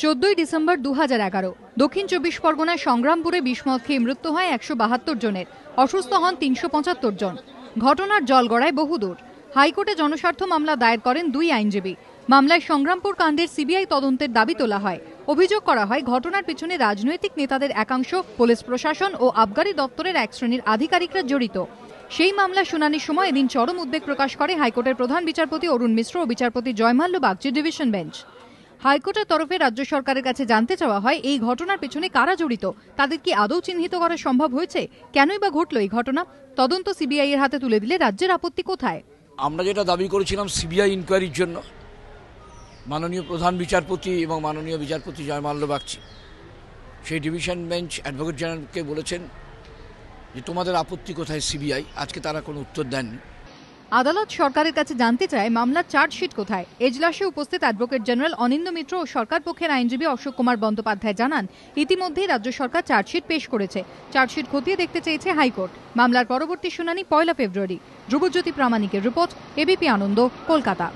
14 December 2011 দক্ষিণ চব্বিশ পরগনার সংগ্রামপুরে বিষমদ খেয়ে মৃত্যু হয় 172 জনের, অসুস্থ হন 375 জন। ঘটনার জলগড়ায় বহুদূর। হাইকোর্টে জনস্বার্থ মামলা দায়ের করেন দুই আইনজীবী। মামলায় সংগ্রামপুর কাণ্ডের সিবিআই তদন্তের দাবি তোলা হয়। অভিযোগ করা হয় ঘটনার পিছনে রাজনৈতিক নেতাদের একাংশ, পুলিশ প্রশাসন ও আবগারি দপ্তরের এক শ্রেণীর আধিকারিকরা জড়িত। সেই মামলা শুনানির সময় এদিন চরম উদ্বেগ প্রকাশ করে হাইকোর্টের প্রধান বিচারপতি অরুণ মিশ্র ও বিচারপতি জয়মাল্য বাগচি ডিভিশন বেঞ্চ। হাইকোর্টের তরফে রাজ্য সরকারের কাছে জানতে চাওয়া হয় এই ঘটনার পেছনে কারা জড়িত, তাদের কি আদৌ চিহ্নিত করা সম্ভব হয়েছে, কেনই বা ঘটল এই ঘটনা, তদন্ত সিবিআই এর হাতে তুলে দিলে রাজ্যের আপত্তি কোথায়? আমরা যেটা দাবি করেছিলাম সিবিআই ইনকোয়ারির জন্য, মাননীয় প্রধান বিচারপতি এবং মাননীয় বিচারপতি জয়মাল্য বাগচি সেই ডিভিশন বেঞ্চ অ্যাডভোকেট জেনারেলকে বলেছেন যে তোমাদের আপত্তি কোথায় সিবিআই, আজকে তারা কোনো উত্তর দেননি। আদালত সরকারের কাছে জানতে চায় মামলার চার্জশিট কোথায়। এজলাসে উপস্থিত অ্যাডভোকেট জেনারেল অনিন্দ্য মিত্র ও সরকার পক্ষের আইনজীবী অশোক কুমার বন্দ্যোপাধ্যায় জানান, ইতিমধ্যেই রাজ্য সরকার চার্জশিট পেশ করেছে। চার্জশিট খতিয়ে দেখতে চেয়েছে হাইকোর্ট। মামলার পরবর্তী শুনানি 1 ফেব্রুয়ারি। ধ্রুবজ্যোতি প্রামাণিকের রিপোর্ট, এবিপি আনন্দ, কলকাতা।